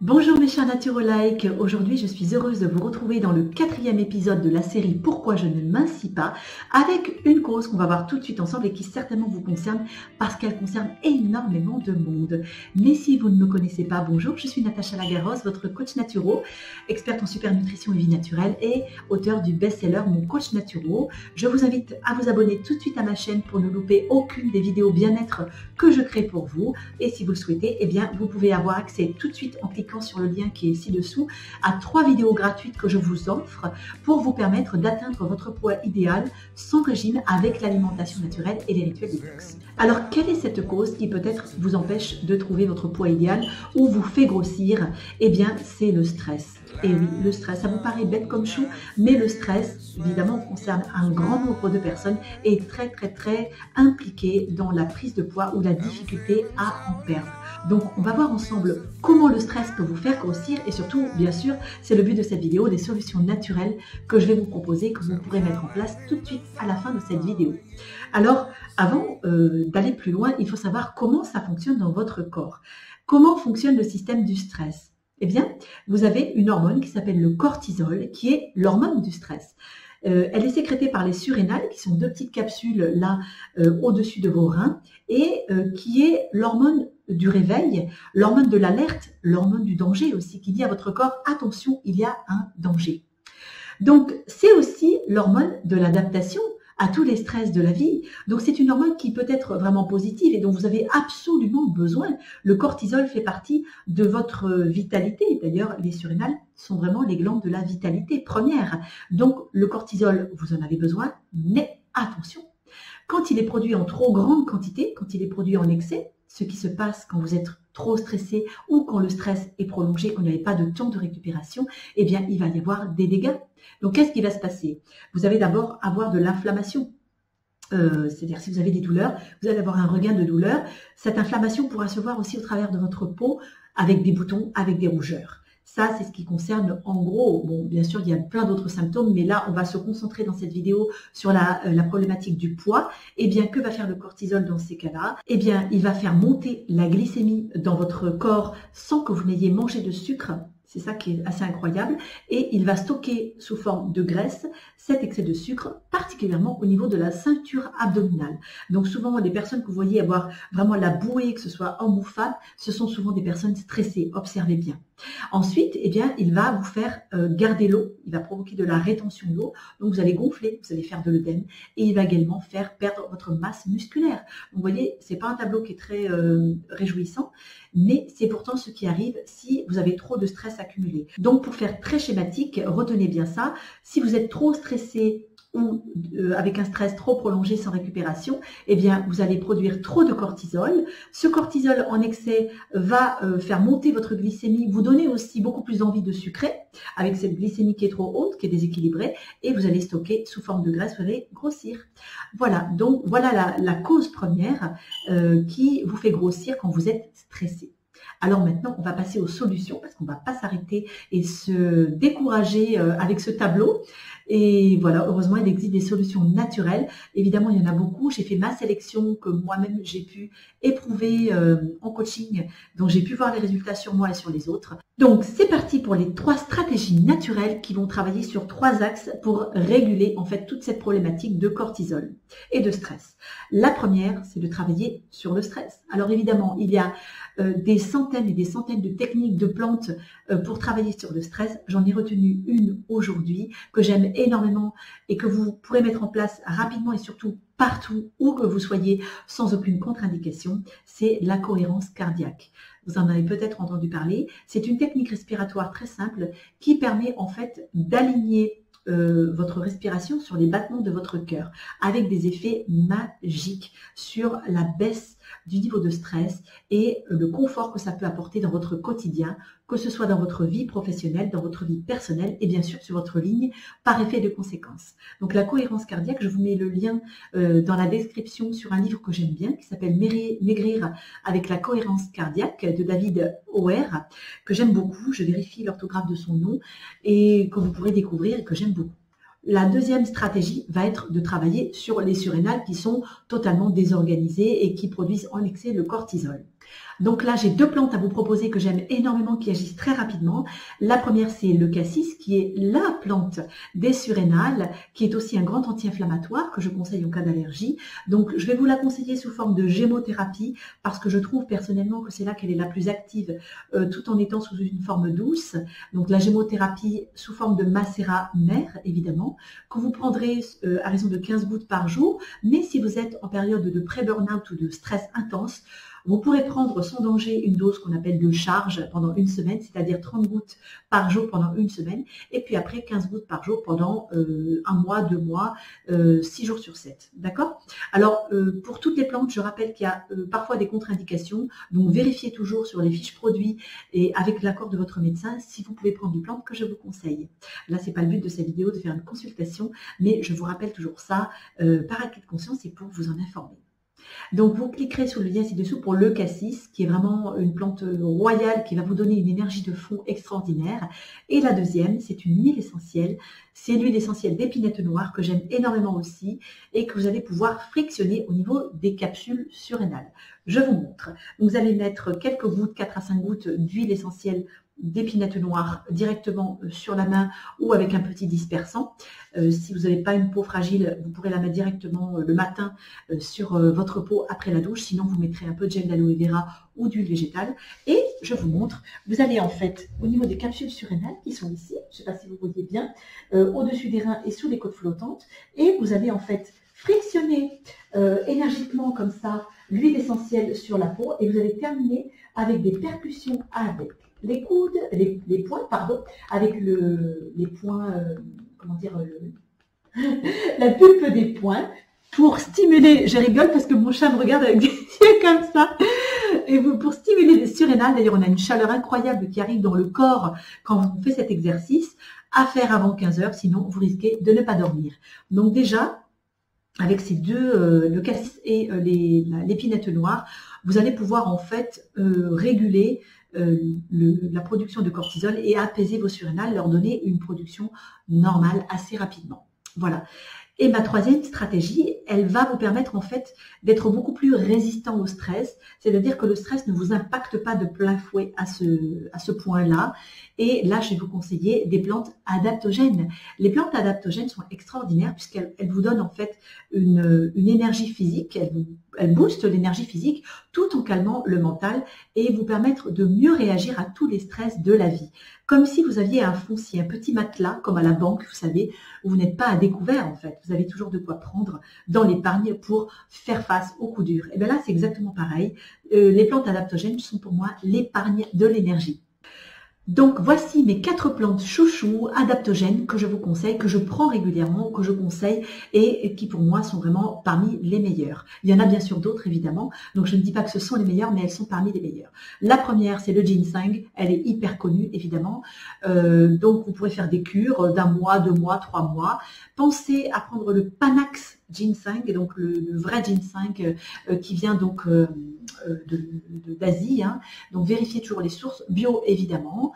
Bonjour mes chers naturolike, aujourd'hui je suis heureuse de vous retrouver dans le 4e épisode de la série Pourquoi je ne mincis pas, avec une cause qu'on va voir tout de suite ensemble et qui certainement vous concerne parce qu'elle concerne énormément de monde. Mais si vous ne me connaissez pas, bonjour, je suis Natacha Lagarros, votre coach naturo, experte en super nutrition et vie naturelle et auteure du best-seller Mon coach naturo. Je vous invite à vous abonner tout de suite à ma chaîne pour ne louper aucune des vidéos bien-être que je crée pour vous. Et si vous le souhaitez, eh bien, vous pouvez avoir accès tout de suite en cliquant sur le lien qui est ci-dessous à 3 vidéos gratuites que je vous offre pour vous permettre d'atteindre votre poids idéal sans régime avec l'alimentation naturelle et les rituels détox. Alors, quelle est cette cause qui peut-être vous empêche de trouver votre poids idéal ou vous fait grossir? Eh bien, c'est le stress. Et oui, le stress, ça vous paraît bête comme chou, mais le stress, évidemment, concerne un grand nombre de personnes et est très impliqué dans la prise de poids ou la difficulté à en perdre. Donc, on va voir ensemble comment le stress peut vous faire grossir et surtout, bien sûr, c'est le but de cette vidéo, des solutions naturelles que je vais vous proposer, que vous pourrez mettre en place tout de suite à la fin de cette vidéo. Alors, avant d'aller plus loin, il faut savoir comment ça fonctionne dans votre corps. Comment fonctionne le système du stress? Eh bien, vous avez une hormone qui s'appelle le cortisol, qui est l'hormone du stress. Elle est sécrétée par les surrénales, qui sont 2 petites capsules là au-dessus de vos reins, et qui est l'hormone du réveil, l'hormone de l'alerte, l'hormone du danger aussi, qui dit à votre corps, attention, il y a un danger. Donc, c'est aussi l'hormone de l'adaptation à tous les stress de la vie. Donc, c'est une hormone qui peut être vraiment positive et dont vous avez absolument besoin. Le cortisol fait partie de votre vitalité. D'ailleurs, les surrénales sont vraiment les glandes de la vitalité première. Donc, le cortisol, vous en avez besoin, mais attention, quand il est produit en trop grande quantité, quand il est produit en excès, ce qui se passe quand vous êtes trop stressé ou quand le stress est prolongé, qu'on n'avez pas de temps de récupération, eh bien, il va y avoir des dégâts. Donc, qu'est-ce qui va se passer? Vous allez d'abord avoir de l'inflammation. C'est-à-dire, si vous avez des douleurs, vous allez avoir un regain de douleur. Cette inflammation pourra se voir aussi au travers de votre peau, avec des boutons, avec des rougeurs. Ça, c'est ce qui concerne en gros, bon, bien sûr, il y a plein d'autres symptômes, mais là, on va se concentrer dans cette vidéo sur la problématique du poids. Eh bien, que va faire le cortisol dans ces cas-là? Eh bien, il va faire monter la glycémie dans votre corps sans que vous n'ayez mangé de sucre. C'est ça qui est assez incroyable. Et il va stocker sous forme de graisse cet excès de sucre, particulièrement au niveau de la ceinture abdominale. Donc souvent, les personnes que vous voyez avoir vraiment la bouée, que ce soit homme ou femme, ce sont souvent des personnes stressées. Observez bien. Ensuite, eh bien, il va vous faire garder l'eau. Il va provoquer de la rétention d'eau. Donc, vous allez gonfler, vous allez faire de l'œdème. Et il va également faire perdre votre masse musculaire. Donc, vous voyez, c'est pas un tableau qui est très réjouissant, mais c'est pourtant ce qui arrive si vous avez trop de stress accumulé. Donc, pour faire très schématique, retenez bien ça. Si vous êtes trop stressé ou avec un stress trop prolongé sans récupération, eh bien, vous allez produire trop de cortisol. Ce cortisol en excès va faire monter votre glycémie, vous donner aussi beaucoup plus envie de sucrer, avec cette glycémie qui est trop haute, qui est déséquilibrée, et vous allez stocker sous forme de graisse, vous allez grossir. Voilà, donc voilà la cause première qui vous fait grossir quand vous êtes stressé. Alors maintenant, on va passer aux solutions parce qu'on ne va pas s'arrêter et se décourager avec ce tableau. Et voilà, heureusement, il existe des solutions naturelles. Évidemment, il y en a beaucoup. J'ai fait ma sélection que moi-même, j'ai pu éprouver en coaching, dont j'ai pu voir les résultats sur moi et sur les autres. Donc, c'est parti pour les 3 stratégies naturelles qui vont travailler sur 3 axes pour réguler en fait toute cette problématique de cortisol et de stress. La première, c'est de travailler sur le stress. Alors évidemment, il y a des centaines et des centaines de techniques de plantes pour travailler sur le stress. J'en ai retenu une aujourd'hui que j'aime énormément et que vous pourrez mettre en place rapidement et surtout partout où que vous soyez sans aucune contre-indication. C'est la cohérence cardiaque. Vous en avez peut-être entendu parler. C'est une technique respiratoire très simple qui permet en fait d'aligner votre respiration sur les battements de votre cœur avec des effets magiques sur la baisse du niveau de stress et le confort que ça peut apporter dans votre quotidien, que ce soit dans votre vie professionnelle, dans votre vie personnelle et bien sûr sur votre ligne par effet de conséquence. Donc la cohérence cardiaque, je vous mets le lien dans la description sur un livre que j'aime bien qui s'appelle Maigrir avec la cohérence cardiaque de David Auer, que j'aime beaucoup. Je vérifie l'orthographe de son nom et que vous pourrez découvrir et que j'aime beaucoup. La deuxième stratégie va être de travailler sur les surrénales qui sont totalement désorganisées et qui produisent en excès le cortisol. Donc là, j'ai deux plantes à vous proposer que j'aime énormément, qui agissent très rapidement. La première, c'est le cassis, qui est la plante des surrénales, qui est aussi un grand anti-inflammatoire que je conseille en cas d'allergie. Donc, je vais vous la conseiller sous forme de gémothérapie parce que je trouve personnellement que c'est là qu'elle est la plus active, tout en étant sous une forme douce. Donc, la gémothérapie sous forme de macérat mère, évidemment, que vous prendrez à raison de 15 gouttes par jour. Mais si vous êtes en période de pré-burnout ou de stress intense, vous pourrez prendre sans danger une dose qu'on appelle de charge pendant une semaine, c'est-à-dire 30 gouttes par jour pendant une semaine, et puis après 15 gouttes par jour pendant un mois, 2 mois, 6 jours sur 7. D'accord? Alors, pour toutes les plantes, je rappelle qu'il y a parfois des contre-indications, donc vérifiez toujours sur les fiches produits et avec l'accord de votre médecin si vous pouvez prendre une plante que je vous conseille. Là, c'est pas le but de cette vidéo de faire une consultation, mais je vous rappelle toujours ça par acquis de conscience et pour vous en informer. Donc, vous cliquerez sur le lien ci-dessous pour le cassis, qui est vraiment une plante royale qui va vous donner une énergie de fond extraordinaire. Et la deuxième, c'est une huile essentielle. C'est l'huile essentielle d'épinette noire que j'aime énormément aussi et que vous allez pouvoir frictionner au niveau des capsules surrénales. Je vous montre. Vous allez mettre quelques gouttes, 4 à 5 gouttes d'huile essentielle d'épinette noire directement sur la main ou avec un petit dispersant. Si vous n'avez pas une peau fragile, vous pourrez la mettre directement le matin sur votre peau après la douche. Sinon, vous mettrez un peu de gel d'aloe vera ou d'huile végétale. Et je vous montre, vous allez en fait, au niveau des capsules surrénales qui sont ici, je ne sais pas si vous voyez bien, au-dessus des reins et sous les côtes flottantes. Et vous allez en fait frictionner énergiquement comme ça l'huile essentielle sur la peau et vous allez terminer avec des percussions avec les coudes, les poings, pardon, avec les poings, comment dire, la pulpe des poings pour stimuler, je rigole parce que mon chat me regarde avec des yeux comme ça, et pour stimuler les surrénales. D'ailleurs, on a une chaleur incroyable qui arrive dans le corps quand on fait cet exercice, à faire avant 15 heures, sinon vous risquez de ne pas dormir. Donc déjà, avec ces deux, le cassis et l'épinette noire, vous allez pouvoir en fait réguler la production de cortisol et apaiser vos surrénales, leur donner une production normale assez rapidement. Voilà. Et ma troisième stratégie, elle va vous permettre en fait d'être beaucoup plus résistant au stress, c'est-à-dire que le stress ne vous impacte pas de plein fouet à ce point-là. Et là, je vais vous conseiller des plantes adaptogènes. Les plantes adaptogènes sont extraordinaires puisqu'elles vous donnent en fait une énergie physique, elles boostent l'énergie physique tout en calmant le mental et vous permettre de mieux réagir à tous les stress de la vie. Comme si vous aviez un foncier, un petit matelas, comme à la banque, vous savez, où vous n'êtes pas à découvert en fait. Vous avez toujours de quoi prendre dans l'épargne pour faire face aux coups durs. Et bien là, c'est exactement pareil. Les plantes adaptogènes sont pour moi l'épargne de l'énergie. Donc voici mes 4 plantes chouchou adaptogènes que je vous conseille, que je prends régulièrement, que je conseille et qui pour moi sont vraiment parmi les meilleures. Il y en a bien sûr d'autres évidemment, donc je ne dis pas que ce sont les meilleures, mais elles sont parmi les meilleures. La première, c'est le ginseng, elle est hyper connue évidemment, donc vous pourrez faire des cures d'1 mois, 2 mois, 3 mois. Pensez à prendre le Panax ginseng, donc le vrai ginseng qui vient donc d'Asie, hein. Donc vérifiez toujours les sources bio évidemment.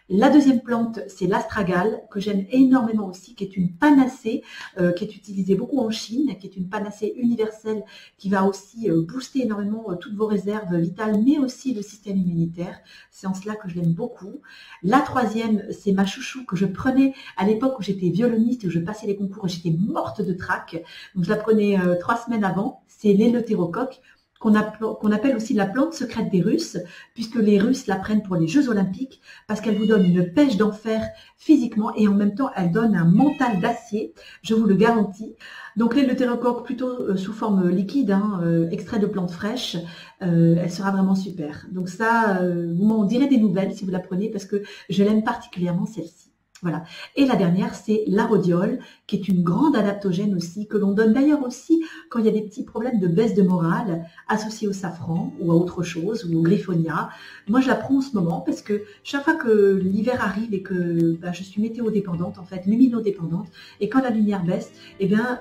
La deuxième plante, c'est l'astragale, que j'aime énormément aussi, qui est une panacée, qui est utilisée beaucoup en Chine, qui est une panacée universelle, qui va aussi booster énormément toutes vos réserves vitales, mais aussi le système immunitaire. C'est en cela que je l'aime beaucoup. La troisième, c'est ma chouchou, que je prenais à l'époque où j'étais violoniste, où je passais les concours, et j'étais morte de trac. Donc je la prenais 3 semaines avant, c'est l'éleutérocoque, qu'on appelle aussi la plante secrète des Russes, puisque les Russes la prennent pour les Jeux Olympiques, parce qu'elle vous donne une pêche d'enfer physiquement, et en même temps, elle donne un mental d'acier, je vous le garantis. Donc l'éleutérocoque plutôt sous forme liquide, hein, extrait de plantes fraîches, elle sera vraiment super. Donc ça, vous m'en direz des nouvelles si vous la prenez, parce que je l'aime particulièrement celle-ci. Voilà. Et la dernière, c'est la rhodiole, qui est une grande adaptogène aussi, que l'on donne d'ailleurs aussi quand il y a des petits problèmes de baisse de morale associés au safran ou à autre chose, ou au griffonia. Moi, je la prends en ce moment parce que chaque fois que l'hiver arrive et que je suis météo-dépendante, en fait, luminodépendante, et quand la lumière baisse, eh bien,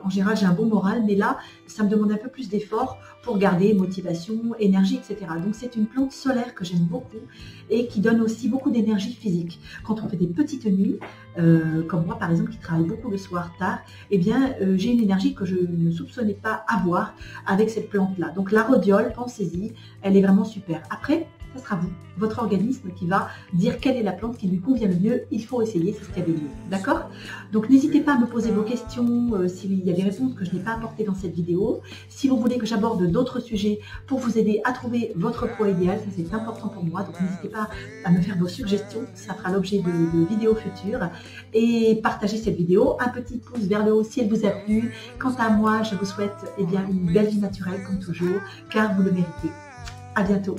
en général, j'ai un bon moral, mais là, ça me demande un peu plus d'effort pour garder motivation, énergie, etc. Donc, c'est une plante solaire que j'aime beaucoup et qui donne aussi beaucoup d'énergie physique. Quand on fait des petites nuits, comme moi, par exemple, qui travaille beaucoup le soir tard, eh bien, j'ai une énergie que je ne soupçonnais pas avoir avec cette plante-là. Donc, la rhodiole, pensez-y, elle est vraiment super. Après, ça sera vous, votre organisme qui va dire quelle est la plante qui lui convient le mieux. Il faut essayer, c'est ce qu'il y a de mieux. D'accord? Donc n'hésitez pas à me poser vos questions s'il y a des réponses que je n'ai pas apportées dans cette vidéo. Si vous voulez que j'aborde d'autres sujets pour vous aider à trouver votre poids idéal, ça c'est important pour moi. Donc n'hésitez pas à me faire vos suggestions, ça fera l'objet de vidéos futures. Et partagez cette vidéo, un petit pouce vers le haut si elle vous a plu. Quant à moi, je vous souhaite une belle vie naturelle comme toujours, car vous le méritez. À bientôt.